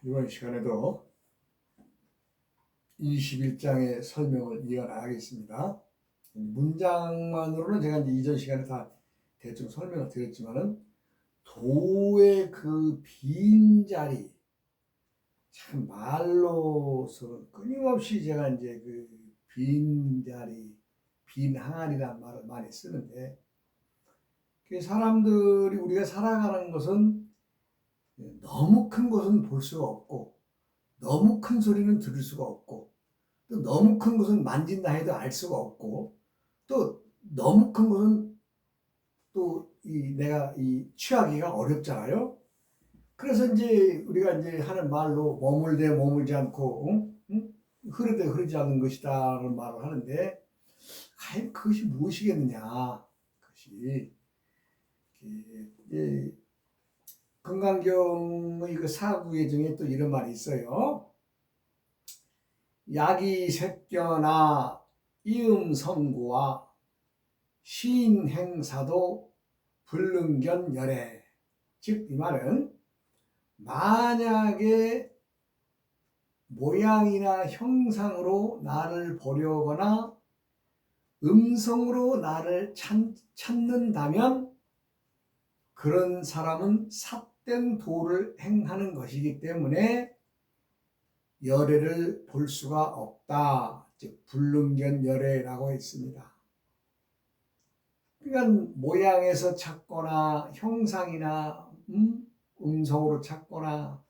이번 시간에도 21장의 설명을 이어나가겠습니다. 문장만으로는 제가 이제 이전 시간에 다 대충 설명을 드렸지만은 도의 그 빈자리, 참 말로서 끊임없이 제가 이제 그 빈자리, 빈 항아리란 말을 많이 쓰는데, 사람들이 우리가 살아가는 것은 너무 큰 것은 볼 수가 없고, 너무 큰 소리는 들을 수가 없고, 또 너무 큰 것은 만진다 해도 알 수가 없고, 또 너무 큰 것은 또 내가 취하기가 어렵잖아요. 그래서 이제 우리가 이제 하는 말로 머물되 머물지 않고, 흐르되 흐르지 않는 것이다라는 말을 하는데, 과연 그것이 무엇이겠느냐? 그것이 건강경의 그 사구의 중에 또 이런 말이 있어요. 야기색견아 이음성구와 시인행사도 불능견열애. 즉 이 말은 만약에 모양이나 형상으로 나를 보려거나 음성으로 나를 찾는다면 그런 사람은 삿된 도를 행하는 것이기 때문에 열애를 볼 수가 없다. 즉 불능견열애라고 했습니다. 그러니까 모양에서 찾거나 형상이나 음성으로 찾거나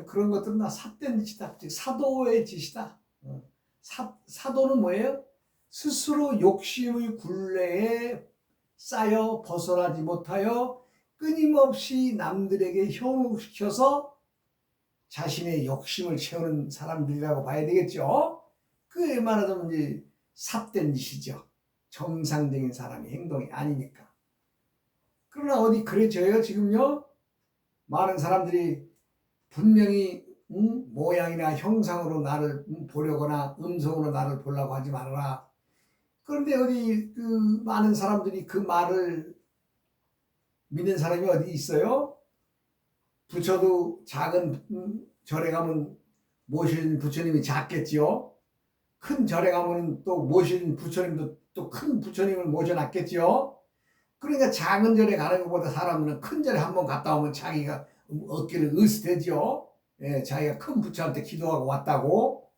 그런 것들은 다 삿된 짓이다. 즉 사도의 짓이다. 사도는 뭐예요? 스스로 욕심의 굴레에 쌓여 벗어나지 못하여 끊임없이 남들에게 현혹시켜서 자신의 욕심을 채우는 사람들이라고 봐야 되겠죠. 그에 말하자면 이제 삿된 짓이죠. 정상적인 사람의 행동이 아니니까. 그러나 어디 그래져요 지금요? 많은 사람들이 분명히 모양이나 형상으로 나를 보려거나 음성으로 나를 보려고 하지 말아라. 그런데 어디 그 많은 사람들이 그 말을 믿는 사람이 어디 있어요? 부처도 작은 절에 가면 모신 부처님이 작겠지요. 큰 절에 가면 또 모신 부처님도 또 큰 부처님을 모셔놨겠지요. 그러니까 작은 절에 가는 것보다 사람들은 큰 절에 한번 갔다 오면 자기가 어깨를 으스대지요. 예, 자기가 큰 부처한테 기도하고 왔다고.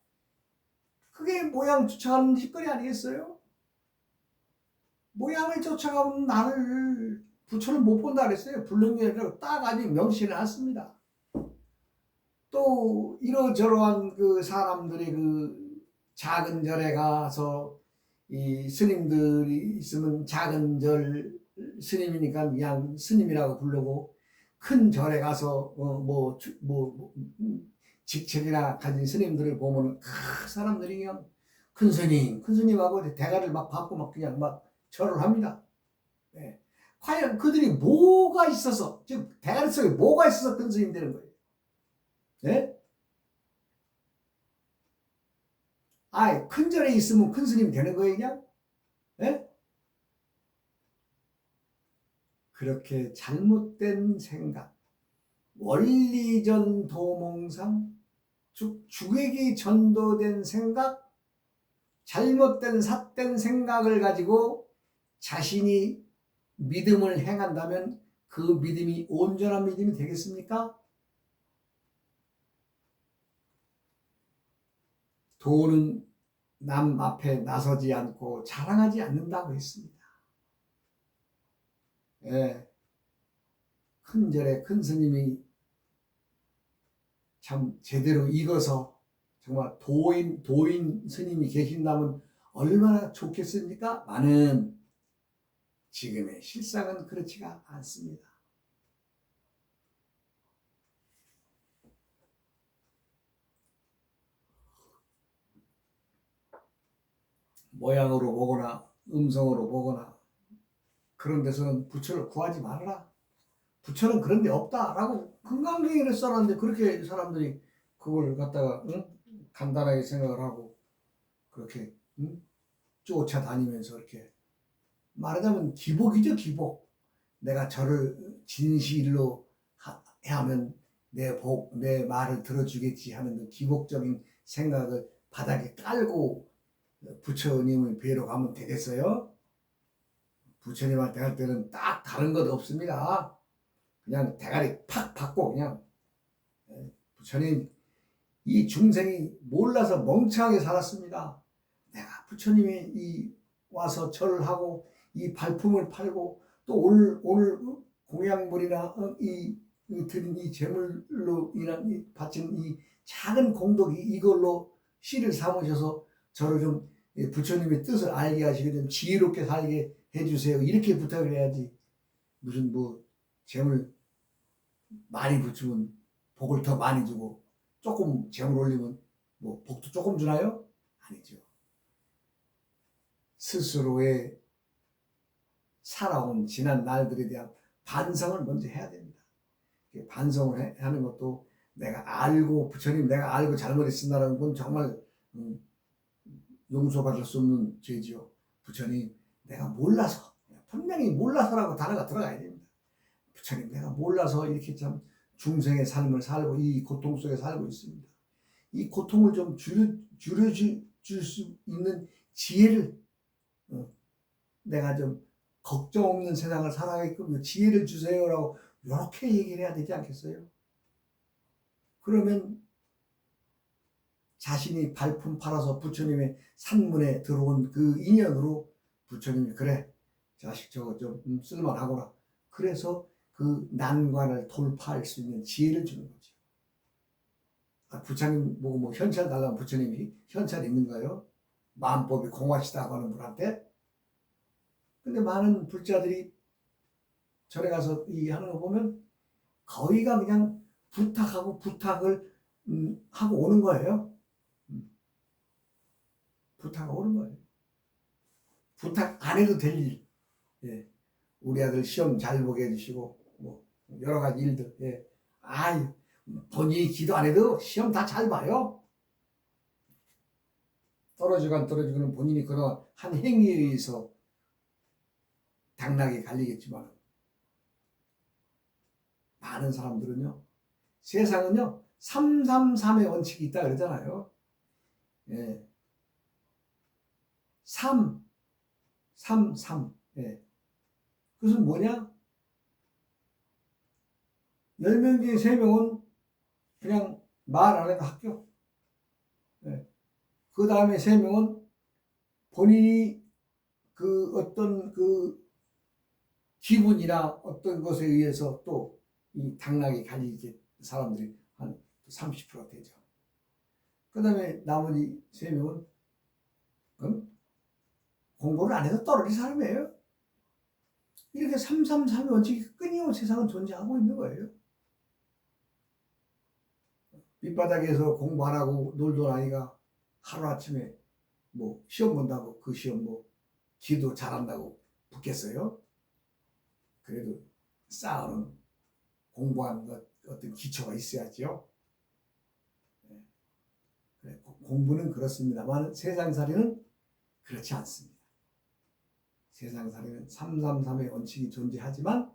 그게 모양 쫓아가는 짓거리 아니겠어요? 모양을 쫓아가면 나를 부처를 못 본다 그랬어요. 불능견이라고 딱 아주 명시를 했습니다. 또 이러저러한 그 사람들이 그 작은 절에 가서 이 스님들이 있으면 작은 절 스님이니까 그냥 스님이라고 부르고, 큰 절에 가서 직책이나 가진 스님들을 보면 그 사람들이 그냥 큰 스님하고 대가를 막 받고 막 그냥 막 절을 합니다. 네. 과연 그들이 뭐가 있어서, 즉 대가리 속에 뭐가 있어서 큰 스님 되는 거예요? 네? 큰 절에 있으면 큰 스님 되는 거예요, 그냥? 네? 그렇게 잘못된 생각, 원리전 도몽상, 주객이 전도된 생각, 잘못된 삿된 생각을 가지고 자신이 믿음을 행한다면 그 믿음이 온전한 믿음이 되겠습니까? 도는 남 앞에 나서지 않고 자랑하지 않는다고 했습니다. 예, 큰 절에 큰 스님이 참 제대로 익어서 정말 도인 스님이 계신다면 얼마나 좋겠습니까? 많은 지금의 실상은 그렇지가 않습니다. 모양으로 보거나 음성으로 보거나 그런 데서는 부처를 구하지 말아라. 부처는 그런 데 없다라고 금강경에를 써놨는데 그렇게 사람들이 그걸 갖다가 간단하게 생각을 하고 그렇게 쫓아다니면서 이렇게 말하자면 기복이죠, 기복. 내가 저를 진실로 하면 내 말을 들어주겠지 하는 그 기복적인 생각을 바닥에 깔고 부처님을 뵈러 가면 되겠어요? 부처님한테 할 때는 딱 다른 것 없습니다. 그냥 대가리 팍 받고 그냥 부처님, 이 중생이 몰라서 멍청하게 살았습니다. 내가 부처님이 이 와서 절을 하고 이 발품을 팔고 또 오늘 공양물이나 이 드린 이 제물로 인한 이 바친 이 작은 공덕이 이걸로 씨를 삼으셔서 저를 좀 부처님의 뜻을 알게 하시고 좀 지혜롭게 살게 해주세요. 이렇게 부탁을 해야지. 무슨 뭐 제물 많이 붙이면 복을 더 많이 주고 조금 제물 올리면 뭐 복도 조금 주나요? 아니죠. 스스로의 살아온 지난 날들에 대한 반성을 먼저 해야 됩니다. 반성을 하는 것도 내가 알고 부처님 내가 알고 잘못했습니다라는 건 정말 용서받을 수 없는 죄지요. 부처님 내가 몰라서 분명히 몰라서라고 단어가 들어가야 됩니다. 부처님 내가 몰라서 이렇게 참 중생의 삶을 살고 이 고통 속에 살고 있습니다. 이 고통을 좀 줄여줄 수 있는 지혜를 내가 좀 걱정 없는 세상을 살아가게끔 지혜를 주세요라고 이렇게 얘기를 해야 되지 않겠어요? 그러면 자신이 발품 팔아서 부처님의 산문에 들어온 그 인연으로 부처님이 그래 자식 저거 좀 쓸만하구나. 그래서 그 난관을 돌파할 수 있는 지혜를 주는 거죠. 부처님 보고 뭐 현찰 달라면 부처님이 현찰 있는가요? 마음법이 공하시다고 하는 분한테. 근데 많은 불자들이 절에 가서 이 하는 거 보면 거의가 그냥 부탁하고 부탁을 하고 오는 거예요. 부탁하고 오는 거예요. 부탁 안 해도 될 일. 예. 우리 아들 시험 잘 보게 해주시고 뭐 여러 가지 일들. 예. 본인이 기도 안 해도 시험 다 잘 봐요. 떨어지고 안 떨어지고는 본인이 그런 한 행위에 의해서 당락이 갈리겠지만 많은 사람들은요. 세상은요. 333의 원칙이 있다 그러잖아요. 예. 3. 예. 그것은 뭐냐? 10명 중에 3명은 그냥 말 안 해도 합격. 예. 그 다음에 3명은 본인이 그 어떤 그 기분이나 어떤 것에 의해서 또 이 당락이 갈리게 사람들이 한 30% 되죠. 그 다음에 나머지 3명은 공부를 안 해서 떨어질 사람이에요. 이렇게 333의 원칙이 끊임없이 세상은 존재하고 있는 거예요. 밑바닥에서 공부 안 하고 놀던 아이가 하루아침에 뭐 시험 본다고 그 시험 뭐 기도 잘한다고 붙겠어요? 그래도 쌓아놓은 공부한 것 어떤 기초가 있어야죠. 공부는 그렇습니다만 세상살이는 그렇지 않습니다. 세상살이는 333의 원칙이 존재하지만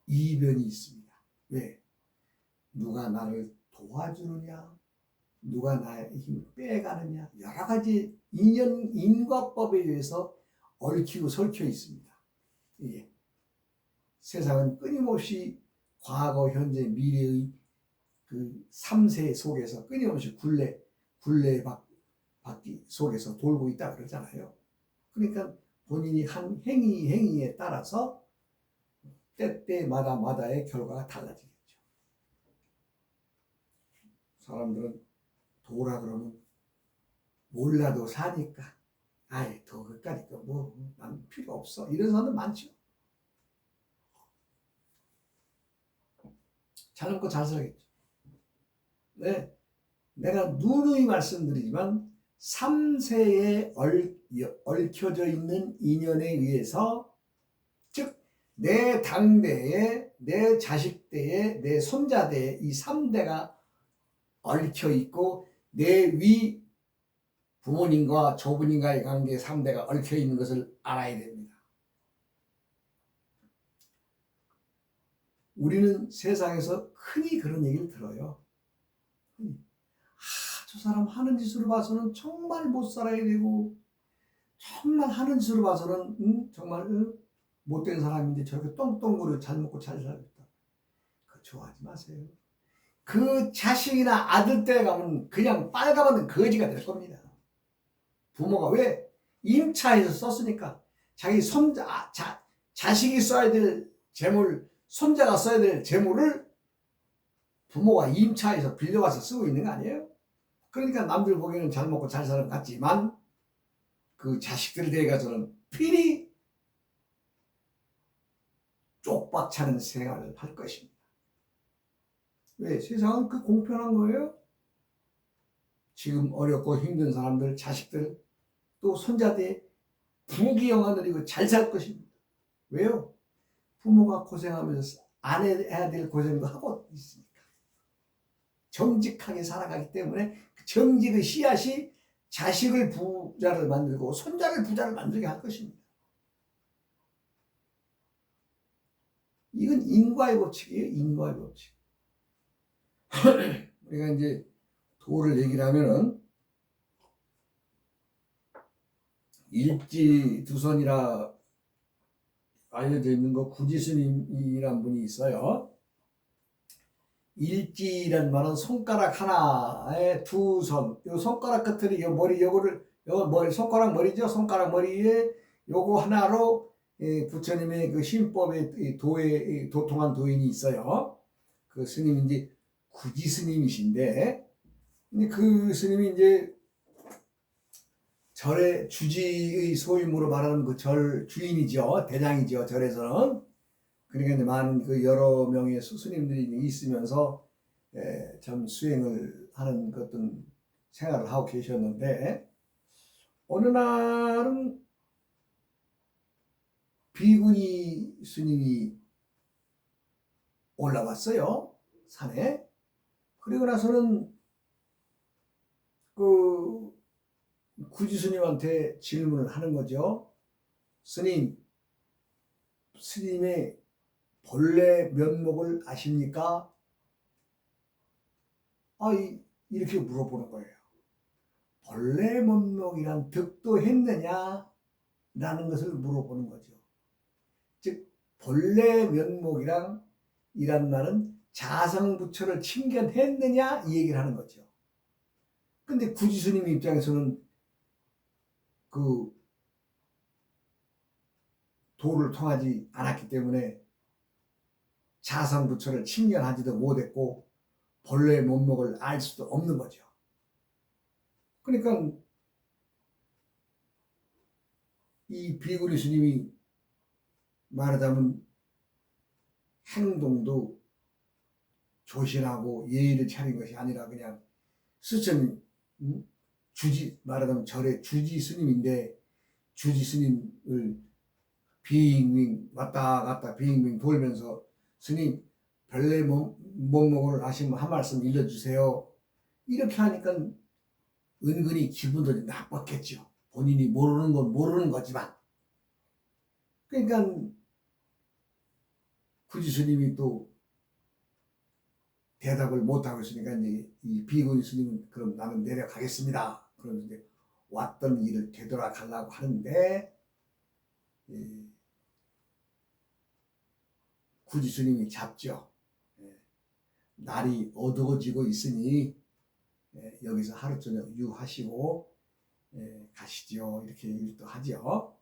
이변이 있습니다. 왜? 누가 나를 도와주느냐, 누가 나의 힘을 빼가느냐, 여러 가지 인과법에 의해서 얽히고 설켜 있습니다. 이게 세상은 끊임없이 과거, 현재, 미래의 그 3세 속에서 끊임없이 굴레바퀴 속에서 돌고 있다 그러잖아요. 그러니까 본인이 한 행위에 따라서 때때마다의 결과가 달라지겠죠. 사람들은 도라 그러면 몰라도 사니까 더 그까짓 거 뭐 난 필요 없어 이런 사람들 많죠. 잘 먹고 잘 살겠죠. 네, 내가 누누이 말씀드리지만 3세에 얽혀져 있는 인연에 의해서 즉 내 당대에 내 자식대에 내 손자대에 이 3대가 얽혀 있고 내 위 부모님과 조부님과의 관계 3대가 얽혀 있는 것을 알아야 됩니다. 우리는 세상에서 흔히 그런 얘기를 들어요. 저 사람 하는 짓으로 봐서는 정말 못 살아야 되고, 정말 하는 짓으로 봐서는 정말 못된 사람인데 저렇게 똥똥으로 잘 먹고 잘 살겠다. 그거 좋아하지 마세요. 그 자식이나 아들 때 가면 그냥 빨가벗는 거지가 될 겁니다. 부모가 왜? 임차해서 썼으니까. 자기 자식이 써야 될 재물, 손자가 써야 될 재물을 부모가 임차해서 빌려와서 쓰고 있는 거 아니에요? 그러니까 남들 보기에는 잘 먹고 잘 사는 것 같지만 그 자식들 대해 가서는 필히 쪽박차는 생활을 할 것입니다. 왜? 세상은 그 공평한 거예요. 지금 어렵고 힘든 사람들, 자식들, 또 손자들 부귀영화 누리고 잘 살 것입니다. 왜요? 부모가 고생하면서 안 해야 될 고생도 하고 있으니까. 정직하게 살아가기 때문에 그 정직의 씨앗이 자식을 부자를 만들고 손자를 부자를 만들게 할 것입니다. 이건 인과의 법칙이에요. 인과의 법칙. 우리가 이제 도를 얘기를 하면은 일지두선이라 알려져 있는 거 구지스님이란 분이 있어요. 일지란 말은 손가락 하나에 두 선. 요 손가락 끝을 요 머리 요거를 요 머리 손가락 머리죠. 손가락 머리에 요거 하나로 부처님의 그 신법의 도에 도통한 도인이 있어요. 그 스님인지 구지 스님이신데, 그 스님이 이제 절의 주지의 소임으로 말하는 그 절 주인이죠. 대장이죠. 절에서는. 그러니까 이제 많은 그 여러 명의 스님들이 있으면서 참 수행을 하는 그 어떤 생활을 하고 계셨는데, 어느 날은 비구니 스님이 올라왔어요. 산에. 그리고 나서는 그 구지 스님한테 질문을 하는 거죠. 스님의 본래 면목을 아십니까? 이렇게 물어보는 거예요. 본래 면목이란 득도 했느냐? 라는 것을 물어보는 거죠. 즉 본래 면목이란 이란 말은 자성부처를 침견했느냐 이 얘기를 하는 거죠. 근데 구지 스님 입장에서는 그 도를 통하지 않았기 때문에 자성부처를 침견하지도 못했고 본래 면목을 알 수도 없는 거죠. 그러니까 이 비구니 스님이 말하자면 행동도 조신하고 예의를 차린 것이 아니라 그냥 스승 말하자면 절의 주지 스님인데 주지 스님을 빙빙 왔다 갔다 빙빙 돌면서 스님 본래 면목을 아시면 한 말씀 일러주세요. 이렇게 하니까 은근히 기분도 나빴겠죠. 본인이 모르는 건 모르는 거지만. 그러니까 구지 스님이 또 대답을 못하고 있으니까 이제 이 비구니 스님은 그럼 나는 내려가겠습니다. 그러면서 이제 왔던 일을 되돌아가려고 하는데 구지 스님이 잡죠. 날이 어두워지고 있으니 여기서 하루 저녁 유하시고 가시죠. 이렇게 얘기를 또 하죠.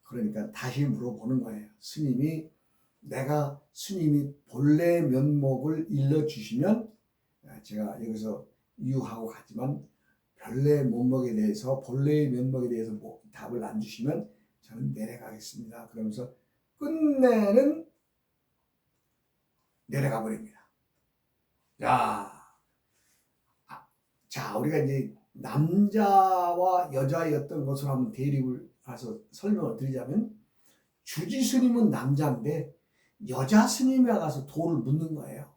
그러니까 다시 물어보는 거예요. 스님이 본래 면목을 일러주시면 제가 여기서 유하고 가지만 본래 면목에 대해서 답을 안 주시면 저는 내려가겠습니다. 그러면서 끝내는 내려가 버립니다. 자, 우리가 이제 남자와 여자의 어떤 것으로 한번 대립을 해서 설명을 드리자면 주지 스님은 남자인데 여자 스님에 가서 도를 묻는 거예요.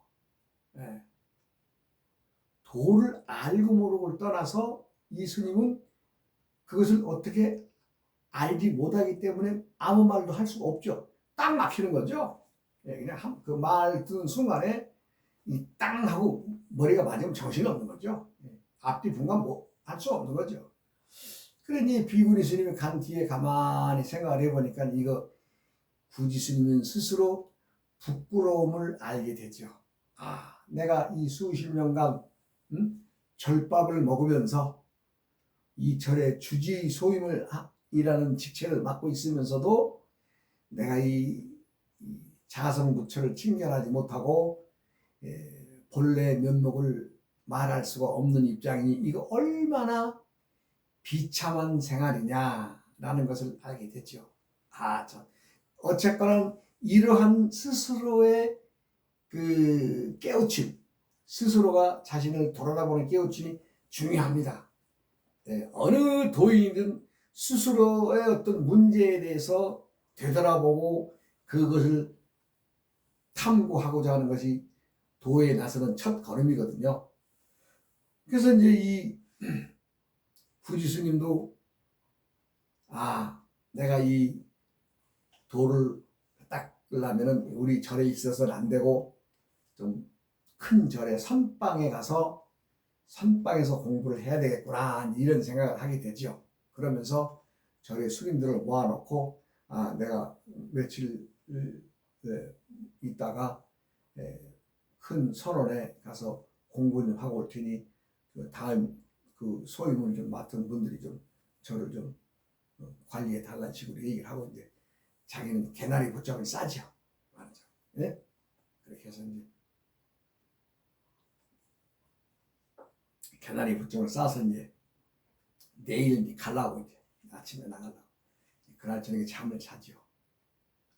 도를 알고 모르고를 떠나서 이 스님은 그것을 어떻게 알지 못하기 때문에 아무 말도 할 수가 없죠. 딱 막히는 거죠. 예, 그냥 그 말 듣는 순간에 이 땅 하고 머리가 맞으면 정신이 없는 거죠. 예, 앞뒤 분간 뭐 할 수 없는 거죠. 그러니 비구니 스님이 간 뒤에 가만히 생각을 해보니까 이거 구지 스님은 스스로 부끄러움을 알게 되죠. 아, 내가 이 수십 년간 절밥을 먹으면서 이 절의 주지 소임을 이라는 직책을 맡고 있으면서도 내가 이 자성부처를 칭찬하지 못하고 본래 면목을 말할 수가 없는 입장이니 이거 얼마나 비참한 생활이냐라는 것을 알게 됐죠. 아, 참. 어쨌거나 이러한 스스로의 그 깨우침, 스스로가 자신을 돌아다보는 깨우침이 중요합니다. 네, 어느 도인이든 스스로의 어떤 문제에 대해서 되돌아보고 그것을 탐구하고자 하는 것이 도에 나서는 첫 걸음이거든요. 그래서 이제 이 구지 스님도 내가 이 도를 닦으려면은 우리 절에 있어서는 안 되고 좀 큰 절에 선방에 가서 선방에서 공부를 해야 되겠구나 이런 생각을 하게 되죠. 그러면서 절의 스님들을 모아놓고 내가 며칠 있다가 큰 선원에 가서 공부 좀 하고 올 테니 그 다음 그 소임을 좀 맡은 분들이 좀 저를 좀 관리해 달라는 식으로 얘기를 하고 이제 자기는 개나리 부쩍을 싸죠. 맞죠? 예? 그렇게 해서 이제 개나리 부쩍을 싸서 이제 내일 가려고 이제 아침에 나가려고 그날 저녁에 잠을 자죠.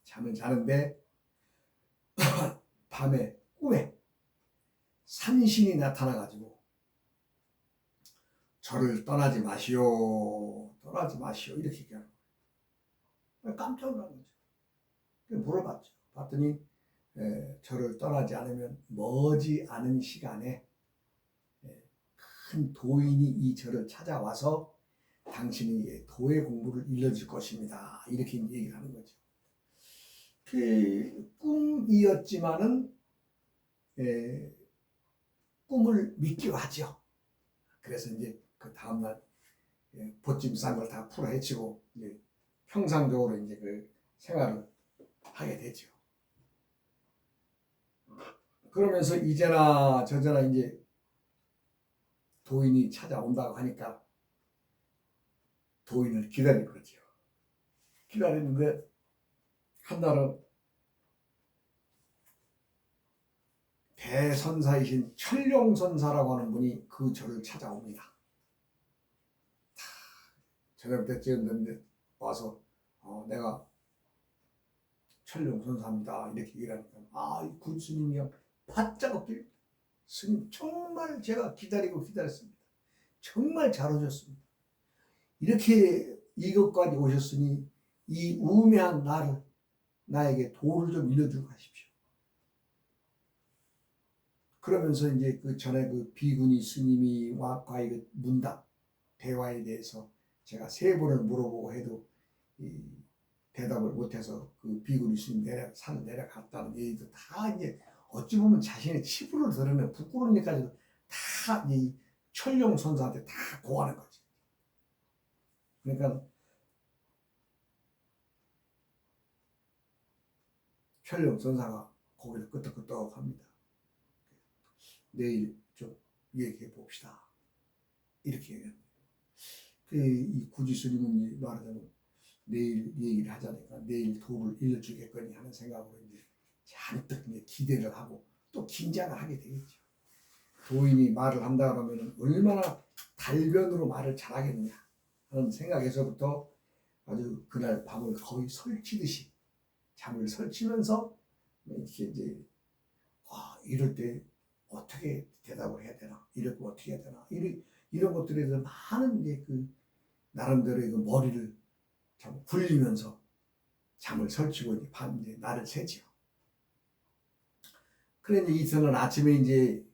잠을 자는데 밤에 꿈에 산신이 나타나가지고 저를 떠나지 마시오, 떠나지 마시오 이렇게 얘기하는 거예요. 깜짝 놀란 거죠. 물어봤죠. 봤더니 저를 떠나지 않으면 머지 않은 시간에 큰 도인이 이 절을 찾아와서 당신이 도의 공부를 일러줄 것입니다. 이렇게 얘기를 하는 거죠. 그 꿈이었지만은 꿈을 믿기로 하죠. 그래서 이제 그 다음날 보찜 싼 걸 다 풀어 헤치고 이제 평상적으로 이제 그 생활을 하게 되죠. 그러면서 이제나 저제나 이제 도인이 찾아온다고 하니까 도인을 기다리는 거죠. 기다리는데 한날은 대선사이신 철룡선사라고 하는 분이 그 절을 찾아옵니다. 저녁 때쯤 됐는데 와서 내가 철룡선사입니다 이렇게 얘기하니까 이 군스님이 그냥 바짝 엎드려 스님 정말 제가 기다리고 기다렸습니다. 정말 잘 오셨습니다. 이렇게 이것까지 오셨으니 이 우매한 나를 나에게 도를 좀 일러주고 가십시오. 그러면서 이제 그 전에 그 비구니 스님이와의 그 문답 대화에 대해서 제가 3번을 물어보고 해도 대답을 못해서 그 비구니 스님 산을 내려갔다는 얘기도 다 이제 어찌 보면 자신의 치부를 드러내 부끄러운 일까지도 다 이 철룡 선사한테 다 고하는 거지. 그러니까 철룡 선사가 고개를 끄덕끄덕합니다. 내일 좀 얘기해 봅시다. 이렇게 얘기합니다. 이 구지 스님은 말하자면 내일 얘기를 하자니까 내일 도를 일러주겠거니 하는 생각으로 이제 잔뜩 이제 기대를 하고 또 긴장을 하게 되겠죠. 도인이 말을 한다 그러면 얼마나 달변으로 말을 잘하겠느냐 하는 생각에서부터 아주 그날 밤을 거의 설치듯이 잠을 설치면서 이렇게 이제 이럴 때 어떻게 대답을 해야 되나, 이럴 때 어떻게 해야 되나, 이런 것들에 대해서 많은 이제 그 나름대로의 그 머리를 참 굴리면서 잠을 설치고 이제 밤 이제 날을 새죠. 그래 이제 이튿날 아침에 이제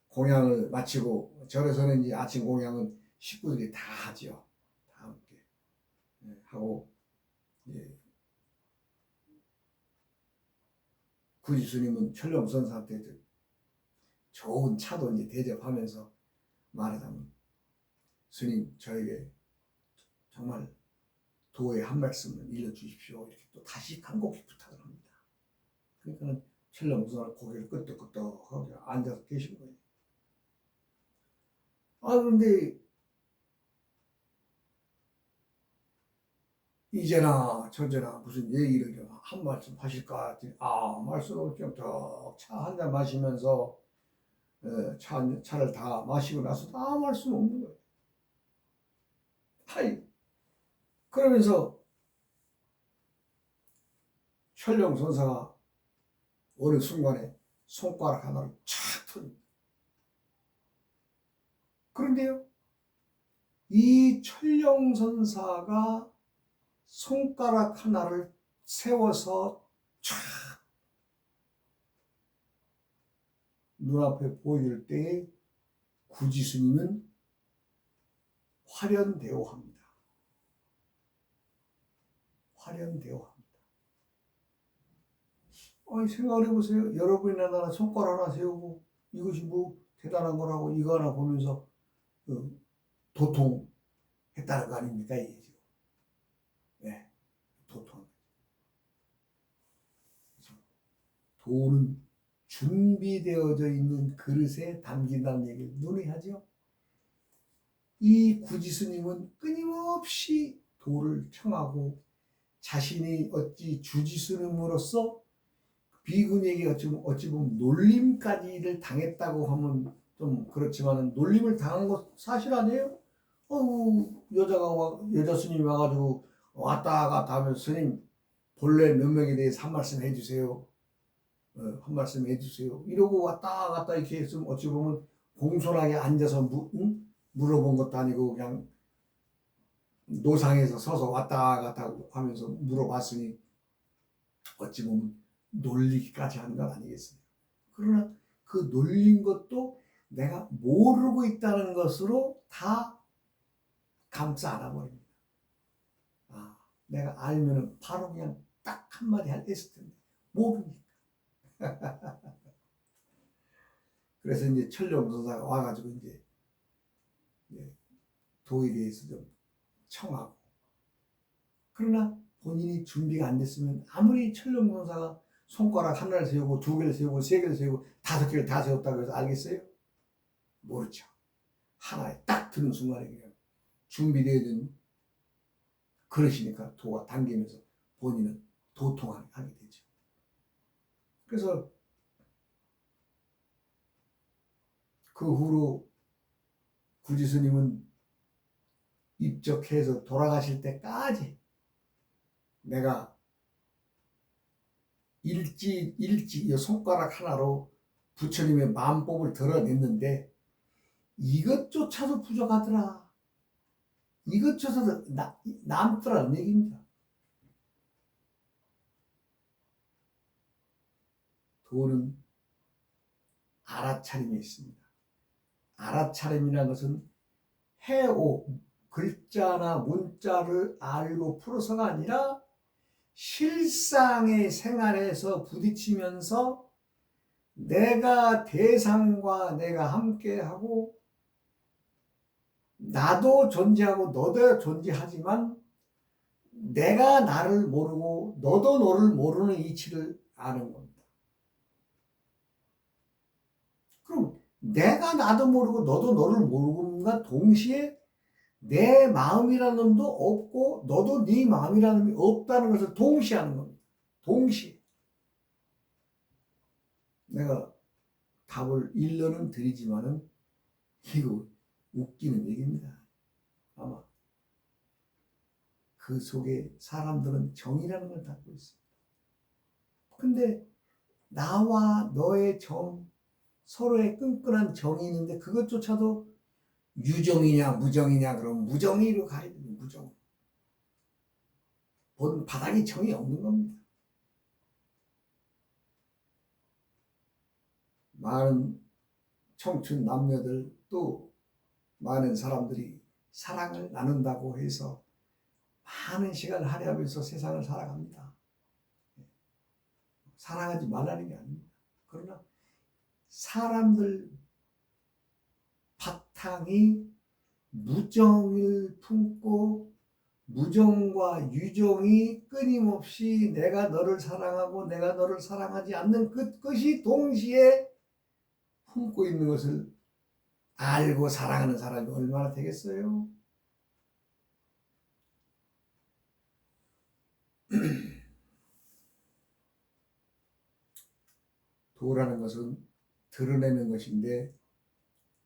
공양을 마치고 절에서는 이제 아침 공양은 식구들이 다 하죠. 다 함께 하고 이제 구지스님은 철령선사한테 좋은 차도 이제 대접하면서 말하자면, 스님 저에게 정말 도의 한 말씀을 일러주십시오. 이렇게 또 다시 간곡히 부탁을 합니다. 그러니까는 철령선사는 고개를 끄덕끄덕하고 앉아서 계신 거예요. 그런데 이제나 저제나 무슨 얘기를 한 말씀 하실까 했더니 말씀 없죠. 차 한 잔 마시면서 차를 다 마시고 나서 다 말씀 없는 거예요. 그러면서 철령선사가 어느 순간에 손가락 하나를 촥 터집니다. 그런데요, 이 철령선사가 손가락 하나를 세워서 촥 눈앞에 보일 때에 구지스님은 화련대오합니다. 화련대오합니다. 생각을 해보세요. 여러분이나 나나 손가락 하나 세우고 이것이 뭐 대단한 거라고 이거 하나 보면서 도통했다는 거 아닙니까? 이게 지금. 네, 도통. 도는 준비되어져 있는 그릇에 담긴다는 얘기를 누누이 하죠. 이 구지스님은 끊임없이 도를 청하고 자신이 어찌 주지스님으로서 비군에게 어찌 보면 놀림까지를 당했다고 하면 좀 그렇지만 놀림을 당한 거 사실 아니에요? 여자 스님이 와가지고 왔다 갔다 하면서 스님 본래 면목에 대해서 한 말씀 해주세요. 한 말씀 해주세요. 이러고 왔다 갔다 이렇게 했으면 어찌 보면 공손하게 앉아서 물어본 것도 아니고 그냥 노상에서 서서 왔다 갔다 하면서 물어봤으니 어찌 보면 놀리기까지 하는 건 아니겠어요. 그러나 그 놀린 것도 내가 모르고 있다는 것으로 다 감싸 안아버립니다. 내가 알면은 바로 그냥 딱 한마디 했을 텐데 모르니까. 그래서 이제 철령선사가 와가지고 이제 도에 대해서 좀 청하고, 그러나 본인이 준비가 안 됐으면 아무리 철령선사가 손가락 하나를 세우고 두 개를 세우고 세 개를 세우고 다섯 개를 다 세웠다고 해서 알겠어요? 모르죠. 하나에 딱 드는 순간에 그냥 준비되어 있는 그릇이니까 도가 당기면서 본인은 도통하게 되죠. 그래서 그 후로 구지스님은 입적해서 돌아가실 때까지 내가 일지 손가락 하나로 부처님의 만법을 드러냈는데 이것조차도 부족하더라. 이것조차도 남더라는 얘기입니다. 도는 알아차림이 있습니다. 알아차림이라는 것은 글자나 문자를 알고 풀어서가 아니라 실상의 생활에서 부딪히면서 내가 대상과 내가 함께하고 나도 존재하고 너도 존재하지만 내가 나를 모르고 너도 너를 모르는 이치를 아는 겁니다. 그럼 내가 나도 모르고 너도 너를 모르고가 동시에 내 마음이라는 놈도 없고 너도 네 마음이라는 놈이 없다는 것을 동시에 하는 겁니다. 동시에. 내가 답을 일러는 드리지만은 이거 웃기는 얘기입니다. 아마 그 속에 사람들은 정이라는 걸 갖고 있습니다. 근데 나와 너의 정, 서로의 끈끈한 정이 있는데 그것조차도 유정이냐 무정이냐 그러면 무정이로 가야 됩니다. 무정. 본 바닥에 정이 없는 겁니다. 많은 청춘 남녀들 또 많은 사람들이 사랑을 나눈다고 해서 많은 시간을 할애하면서 세상을 살아갑니다. 사랑하지 말라는 게 아닙니다. 그러나 사람들 바탕이 무정을 품고 무정과 유정이 끊임없이 내가 너를 사랑하고 내가 너를 사랑하지 않는 그것이 동시에 품고 있는 것을 알고 사랑하는 사람이 얼마나 되겠어요? 도라는 것은 드러내는 것인데,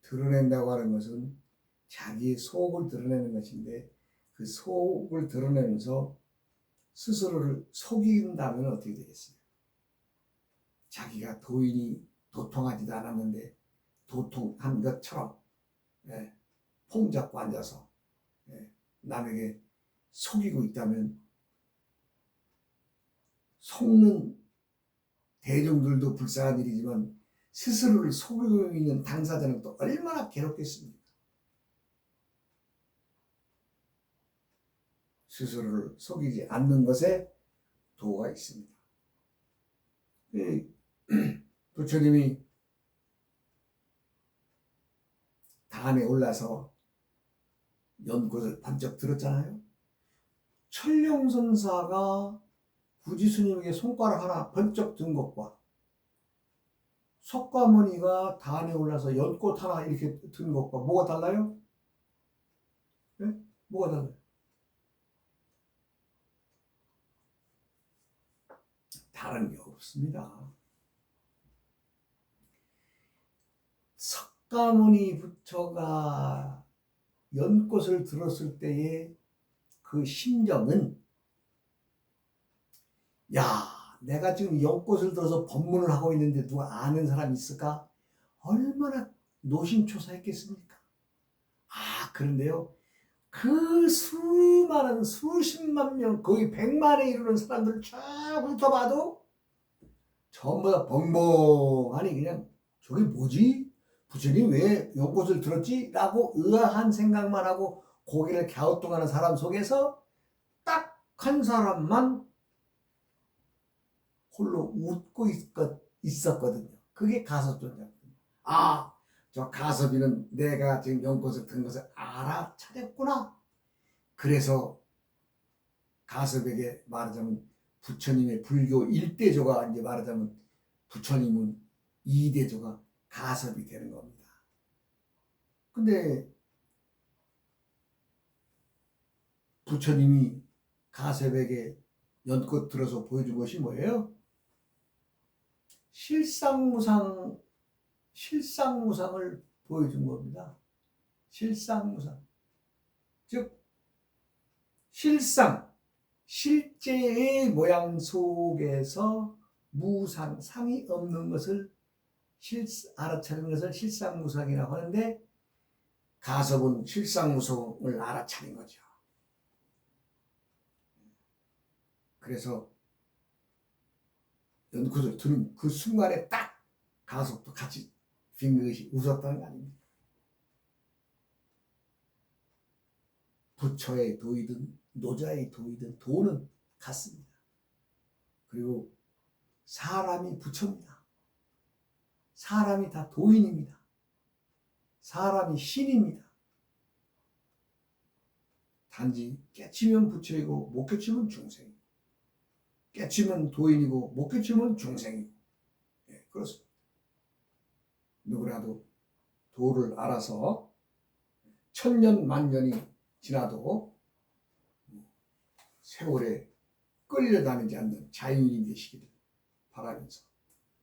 드러낸다고 하는 것은 자기의 속을 드러내는 것인데, 그 속을 드러내면서 스스로를 속인다면 어떻게 되겠어요? 자기가 도인이 도통하지도 않았는데 도통한 것처럼 폼 잡고 앉아서 남에게 속이고 있다면, 속는 대중들도 불쌍한 일이지만 스스로를 속이고 있는 당사자는 또 얼마나 괴롭겠습니까? 스스로를 속이지 않는 것에 도가 있습니다. 부처님이 단에 올라서 연꽃을 번쩍 들었잖아요. 천룡선사가 구지스님에게 손가락 하나 번쩍 든 것과 석가모니가 단에 올라서 연꽃 하나 이렇게 든 것과 뭐가 달라요? 네? 뭐가 달라요? 다른 게 없습니다. 석가모니 부처가 연꽃을 들었을 때의 그 심정은, 야, 내가 지금 연꽃을 들어서 법문을 하고 있는데 누가 아는 사람이 있을까? 얼마나 노심초사했겠습니까? 그런데요, 그 수많은 수십만 명, 거의 100만에 이르는 사람들을 쫙 훑어봐도 전부 다 벙벙하니 그냥 저게 뭐지? 부처님 왜 연꽃을 들었지? 라고 의아한 생각만 하고 고개를 갸우뚱하는 사람 속에서 딱 한 사람만 홀로 웃고 있었거든요. 그게 가섭존자입니다. 저 가섭이는 내가 지금 연꽃을 든 것을 알아차렸구나. 그래서 가섭에게 말하자면 부처님의 불교 1대조가 이제 말하자면 부처님은 2대조가 가섭이 되는 겁니다. 근데 부처님이 가섭에게 연꽃 들어서 보여준 것이 뭐예요? 실상무상을 보여준 겁니다. 실상무상. 즉, 실제의 모양 속에서 상이 없는 것을 알아차리는 것을 실상무상이라고 하는데, 가섭은 실상무상을 알아차린 거죠. 그래서 연꽃을 드는 그 순간에 딱 가섭도 같이 빙긋이 웃었다는 거 아닙니까? 부처의 도이든 노자의 도이든 도는 같습니다. 그리고 사람이 부처입니다. 사람이 다 도인입니다. 사람이 신입니다. 단지 깨치면 부처이고 못 깨치면 중생이고, 깨치면 도인이고 못 깨치면 중생이고, 그렇습니다. 누구라도 도를 알아서 천년 만년이 지나도 세월에 끌려다니지 않는 자유인이 되시기를 바라면서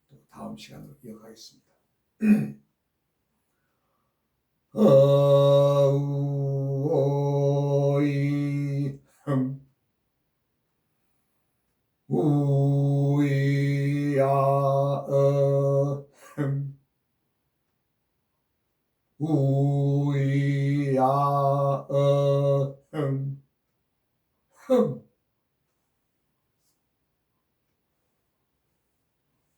또 다음 시간으로 이어가겠습니다. 어우이 우이야 우이야